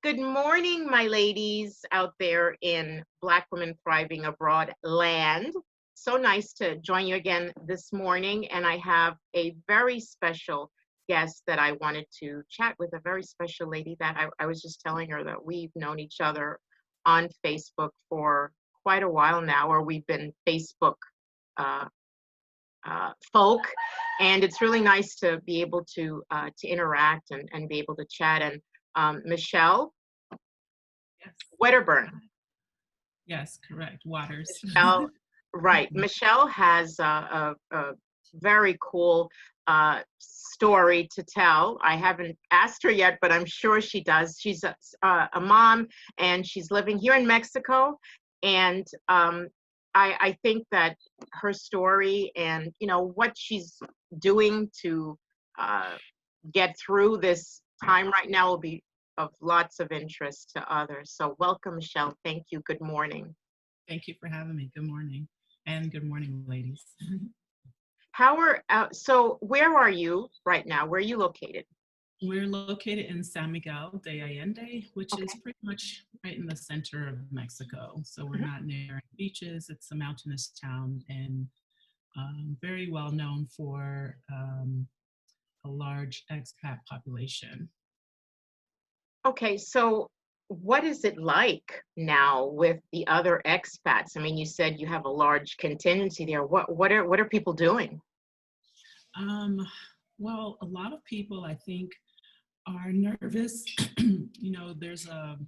Good morning, my ladies out there in Black Women Thriving Abroad land. So nice to join you again this morning. And I have a very special guest that I wanted to chat with, a very special lady that I was just telling her that we've known each other on Facebook for quite a while now, or we've been Facebook uh, folk. And it's really nice to be able to interact and be able to chat. And Michelle Yes. Wedderburn. Yes, correct. Waters. Michelle, right. Michelle has a very cool story to tell. I haven't asked her yet, but I'm sure she does. She's a mom, and she's living here in Mexico. And I think that her story and, what she's doing to uh, get through this time right now will be of lots of interest to others. So welcome, Michelle. Thank you. Good morning. Thank you for having me. Good morning. And good morning, ladies. So where are you right now? Where are you located? We're located in San Miguel De Allende, which Okay. is pretty much right in the center of Mexico. So we're Mhm. not near any beaches. It's a mountainous town and very well known for a large expat population. Okay, so what is it like now with the other expats? I mean, you said you have a large contingency there. What are people doing? Um, well, a lot of people, I think, are nervous. There's a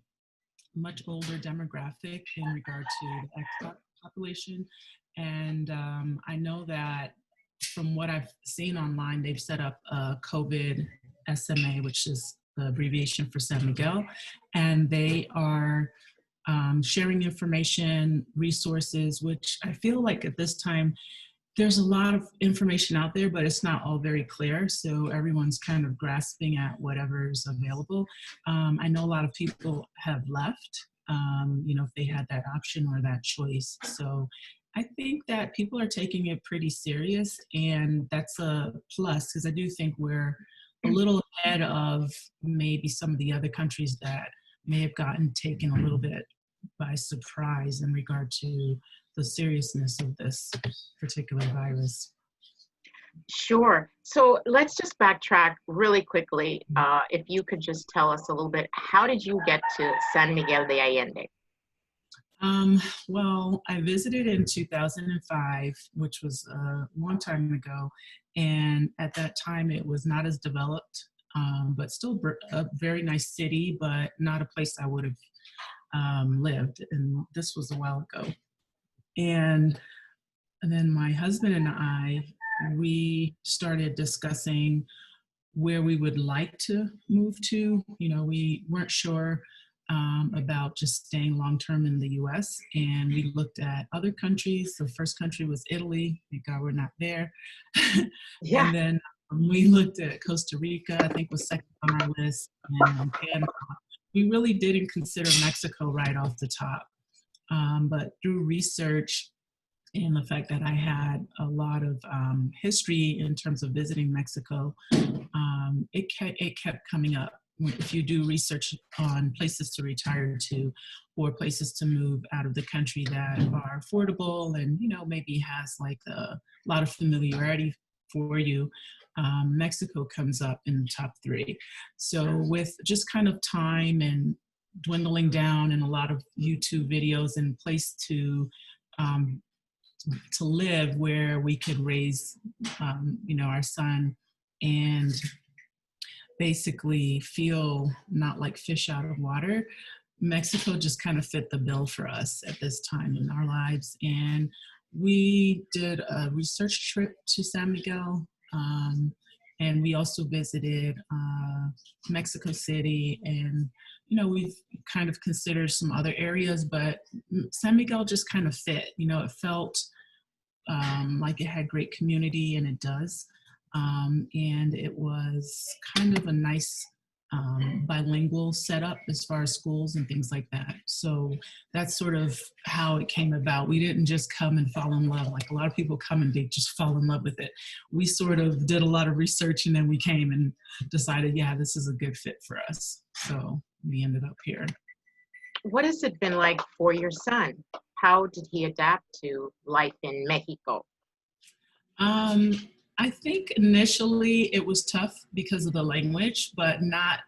much older demographic in regard to the expat population. And I know that from what I've seen online, they've set up a COVID SMA, which is the abbreviation for San Miguel, and they are sharing information, resources, which I feel like at this time there's a lot of information out there, but it's not all very clear. So everyone's kind of grasping at whatever's available. I know a lot of people have left, if they had that option or that choice. So I think that people are taking it pretty serious, and that's a plus because I do think we're a little ahead of maybe some of the other countries that may have gotten taken a little bit by surprise in regard to the seriousness of this particular virus. Sure. So let's just backtrack really quickly. If you could just tell us a little bit, how did you get to San Miguel de Allende? Well, I visited in 2005, which was a long time ago. And at that time, it was not as developed, but still a very nice city, but not a place I would have lived. And this was a while ago. And then my husband and I, we started discussing where we would like to move to. We weren't sure about just staying long term in the US, and we looked at other countries. The first country was Italy. Thank God we're not there. Yeah. And then we looked at Costa Rica, I think was second on our list, and Panama. We really didn't consider Mexico right off the top. But through research and the fact that I had a lot of history in terms of visiting Mexico, it kept coming up. If you do research on places to retire to or places to move out of the country that are affordable and, maybe has like a lot of familiarity for you, Mexico comes up in the top three. So with just kind of time and dwindling down and a lot of YouTube videos and place um, to live where we could raise, our son and basically feel not like fish out of water. Mexico just kind of fit the bill for us at this time in our lives. And we did a research trip to San Miguel. And we also visited Mexico City, and we've kind of considered some other areas, but San Miguel just kind of fit. It felt like it had great community, and it does. And it was kind of a nice bilingual setup as far as schools and things like that. So that's sort of how it came about. We didn't just come and fall in love. Like a lot of people come and they just fall in love with it. We sort of did a lot of research and then we came and decided, yeah, this is a good fit for us. So we ended up here. What has it been like for your son? How did he adapt to life in Mexico? Um, I think initially it was tough because of the language, but not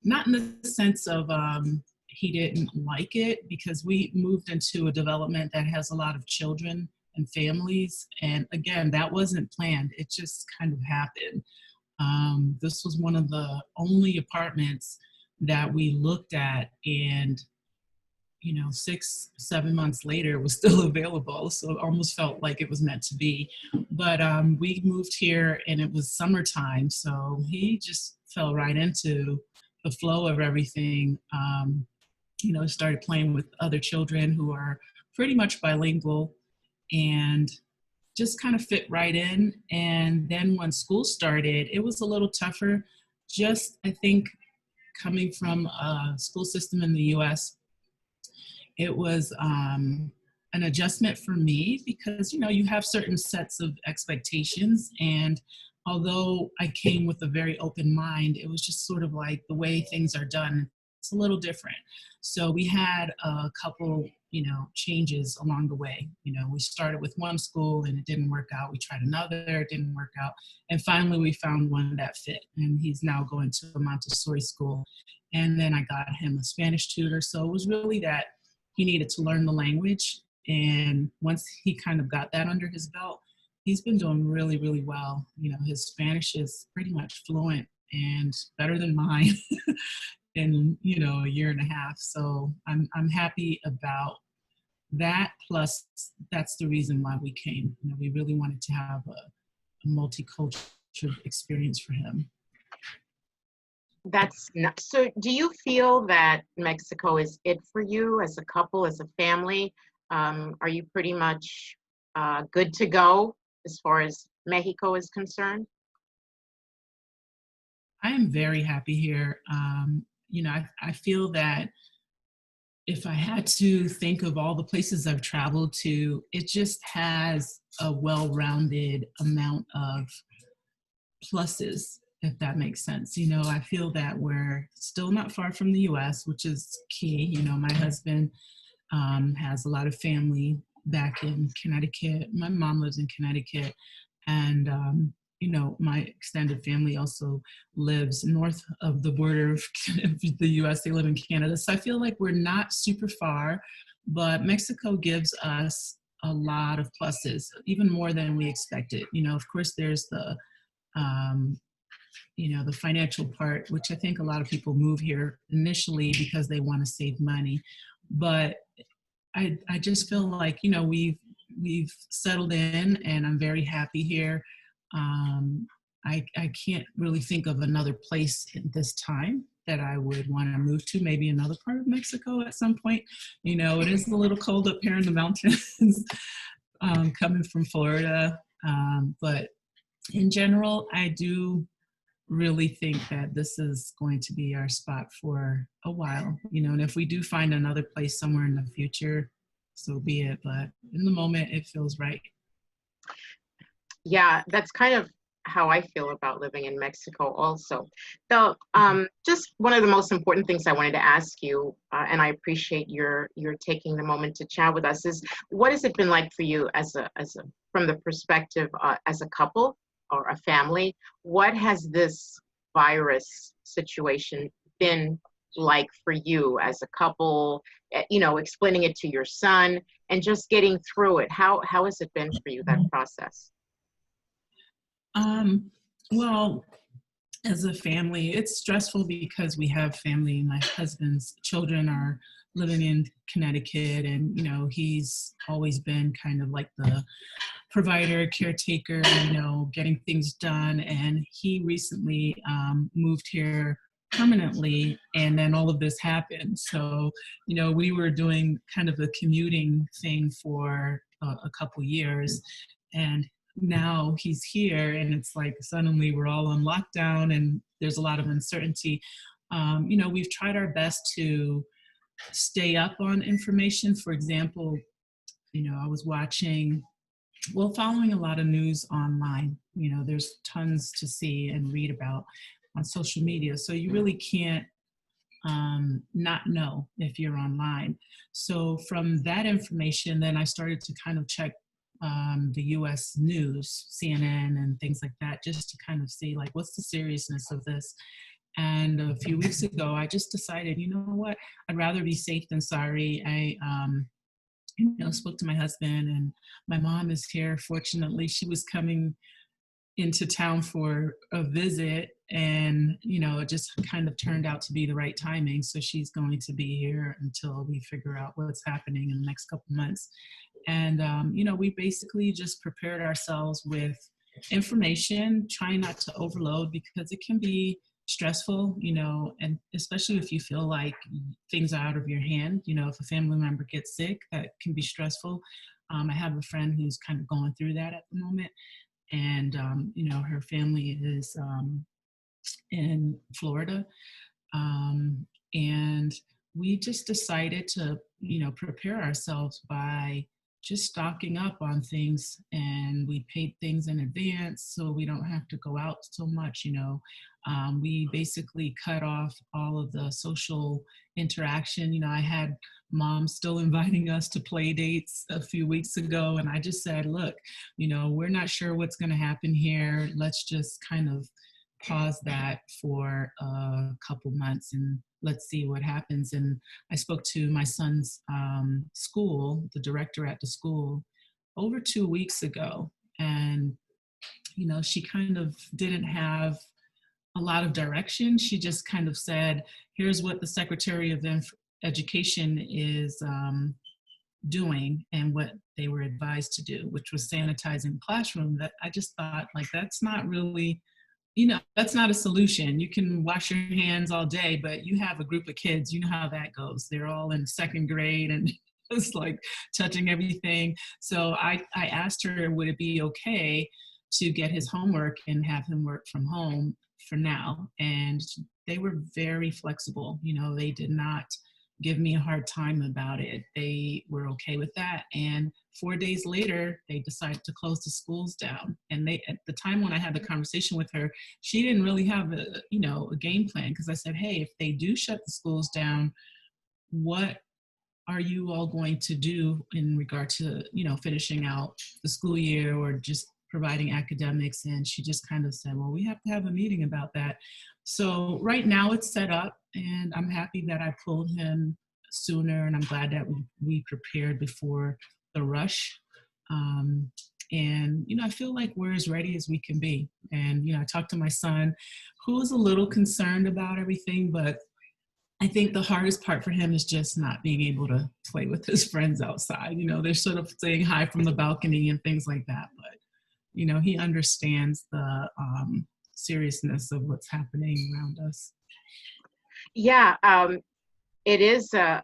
in the sense of he didn't like it, because we moved into a development that has a lot of children and families. And again, that wasn't planned. It just kind of happened. This was one of the only apartments that we looked at, and 6, 7 months later, it was still available. So it almost felt like it was meant to be. But we moved here and it was summertime. So he just fell right into the flow of everything. Started playing with other children who are pretty much bilingual and just kind of fit right in. And then when school started, it was a little tougher. Just, I think, coming from a school system in the US, it was an adjustment for me because, you have certain sets of expectations. And although I came with a very open mind, it was just sort of like the way things are done. It's a little different. So we had a couple, changes along the way. We started with one school and it didn't work out. We tried another, it didn't work out. And finally we found one that fit. And he's now going to a Montessori school. And then I got him a Spanish tutor. So it was really that he needed to learn the language. And once he kind of got that under his belt, he's been doing really, really well. His Spanish is pretty much fluent and better than mine in, a year and a half. So I'm happy about that. Plus, that's the reason why we came. We really wanted to have a multicultural experience for him. That's not, so do you feel that Mexico is it for you as a couple, as a family? Are you pretty much good to go as far as Mexico is concerned? I am very happy here. I feel that if I had to think of all the places I've traveled to, it just has a well-rounded amount of pluses, if that makes sense. I feel that we're still not far from the US, which is key. My husband has a lot of family back in Connecticut. My mom lives in Connecticut. And, my extended family also lives north of the border of the US. They live in Canada. So I feel like we're not super far, but Mexico gives us a lot of pluses, even more than we expected. Of course, there's the the financial part, which I think a lot of people move here initially because they want to save money. But I just feel like, we've settled in and I'm very happy here. I can't really think of another place at this time that I would want to move to, maybe another part of Mexico at some point. It is a little cold up here in the mountains, coming from Florida. But in general, I do really think that this is going to be our spot for a while, and if we do find another place somewhere in the future, so be it. But in the moment, it feels right. Yeah, that's kind of how I feel about living in Mexico also. So, just one of the most important things I wanted to ask you, and I appreciate your taking the moment to chat with us, is what has it been like for you from the perspective as a couple or a family? What has this virus situation been like for you as a couple? Explaining it to your son and just getting through it. How has it been for you, that process? Well, as a family, it's stressful because we have family. My husband's children are living in Connecticut, and he's always been kind of like the provider, caretaker, getting things done. And he recently moved here permanently, and then all of this happened. So, we were doing kind of a commuting thing for a couple years, and now he's here, and it's like suddenly we're all on lockdown and there's a lot of uncertainty. we've tried our best to stay up on information. For example, I was following a lot of news online. There's tons to see and read about on social media. So you really can't not know if you're online. So from that information, then I started to kind of check the US news, CNN and things like that, just to kind of see like, what's the seriousness of this? And a few weeks ago, I just decided, you know what, I'd rather be safe than sorry. I spoke to my husband, and my mom is here. Fortunately, she was coming into town for a visit, and it just kind of turned out to be the right timing. So she's going to be here until we figure out what's happening in the next couple months. And we basically just prepared ourselves with information, trying not to overload because it can be stressful, and especially if you feel like things are out of your hand. If a family member gets sick, that can be stressful. I have a friend who's kind of going through that at the moment, and her family is in Florida, and we just decided to prepare ourselves by just stocking up on things, and we paid things in advance so we don't have to go out so much. We basically cut off all of the social interaction. I had mom still inviting us to play dates a few weeks ago, and I just said, look, we're not sure what's going to happen here. Let's just kind of pause that for a couple months and let's see what happens. And I spoke to my son's school, the director at the school, over 2 weeks ago. And, she kind of didn't have a lot of direction. She just kind of said, here's what the Secretary of Education is doing and what they were advised to do, which was sanitizing the classroom. That I just thought, like, that's not really, that's not a solution. You can wash your hands all day, but you have a group of kids, you know how that goes. They're all in second grade and just like touching everything. So I asked her, would it be okay to get his homework and have him work from home for now? And they were very flexible. They did not give me a hard time about it. They were okay with that. And 4 days later, they decided to close the schools down. And at the time when I had the conversation with her, she didn't really have a game plan, because I said, hey, if they do shut the schools down, what are you all going to do in regard to, finishing out the school year or just providing academics? And she just kind of said, well, we have to have a meeting about that. So right now it's set up, and I'm happy that I pulled him sooner, and I'm glad that we prepared before the rush. And I feel like we're as ready as we can be. And I talked to my son, who's a little concerned about everything, but I think the hardest part for him is just not being able to play with his friends outside. They're sort of saying hi from the balcony and things like that. But, he understands the seriousness of what's happening around us. Yeah, it is a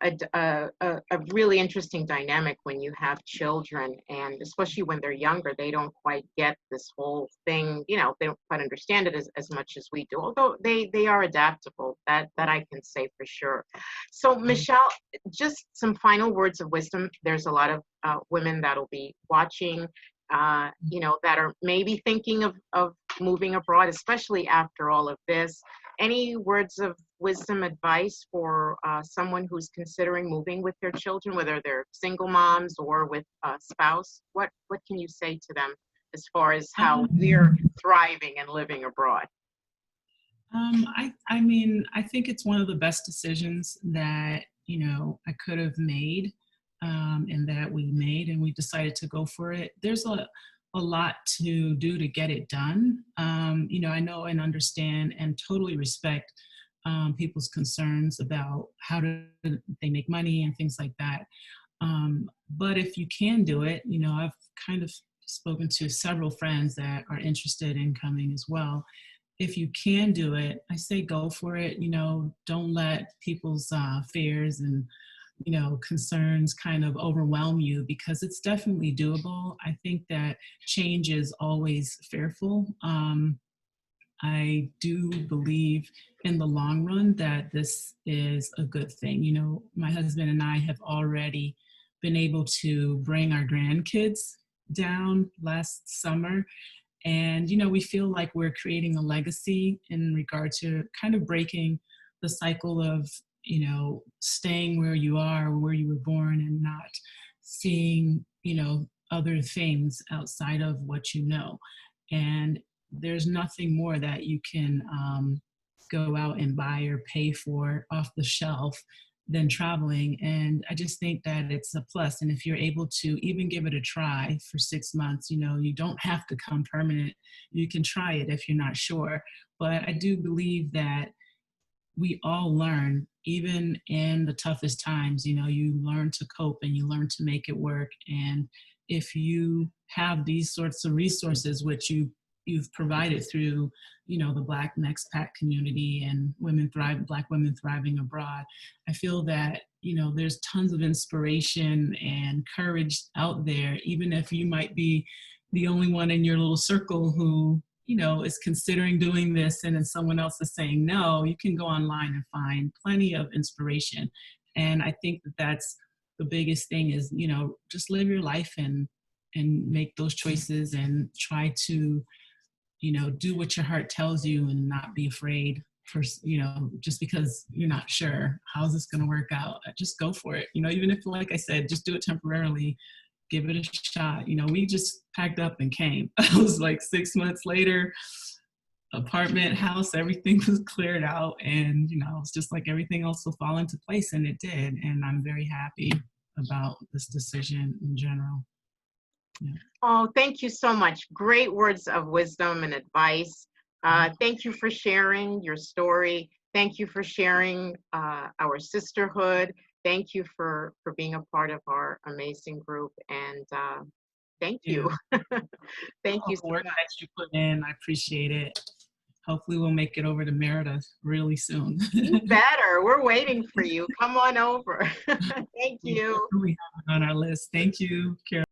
really interesting dynamic when you have children, and especially when they're younger, they don't quite get this whole thing. They don't quite understand it as much as we do, although they are adaptable. That I can say for sure. So, Michelle, just some final words of wisdom. There's a lot of women that'll be watching, that are maybe thinking of moving abroad, especially after all of this. Any words of wisdom, advice for someone who's considering moving with their children, whether they're single moms or with a spouse? What can you say to them as far as how we're thriving and living abroad? I mean, I think it's one of the best decisions that, I could have made, and that we made, and we decided to go for it. There's a lot to do to get it done. I know and understand and totally respect people's concerns about how do they make money and things like that. But if you can do it, I've kind of spoken to several friends that are interested in coming as well. If you can do it, I say go for it. Don't let people's fears and concerns kind of overwhelm you, because it's definitely doable. I think that change is always fearful. I do believe in the long run that this is a good thing. You know, my husband and I have already been able to bring our grandkids down last summer. And, you know, we feel like we're creating a legacy in regard to kind of breaking the cycle of, you know, staying where you are, where you were born, and not seeing, you know, other things outside of what you know. And there's nothing more that you can go out and buy or pay for off the shelf than traveling. And I just think that it's a plus. And if you're able to even give it a try for 6 months, you know, you don't have to come permanent. You can try it if you're not sure. But I do believe that we all learn, even in the toughest times. You know, you learn to cope and you learn to make it work. And if you have these sorts of resources, which you've provided through, you know, the Black and expat community and Black women thriving abroad, I feel that, you know, there's tons of inspiration and courage out there, even if you might be the only one in your little circle who, you know, is considering doing this, and then someone else is saying no. You can go online and find plenty of inspiration. And I think that that's the biggest thing is, you know, just live your life and make those choices and try to, you know, do what your heart tells you and not be afraid for, you know, just because you're not sure how's this going to work out. Just go for it. You know, even if, like I said, just do it temporarily, give it a shot. You know, we just packed up and came. I was like 6 months later, apartment, house, everything was cleared out. And, you know, it's just like everything else will fall into place, and it did. And I'm very happy about this decision in general. Yeah. Oh, thank you so much. Great words of wisdom and advice. Thank you for sharing your story. Thank you for sharing our sisterhood. Thank you for being a part of our amazing group. And thank you. Thank All you the so work much. that you put in, I appreciate it. Hopefully we'll make it over to Merida really soon. You better. We're waiting for you. Come on over. Thank We you. definitely have it on our list. Thank you, Carol.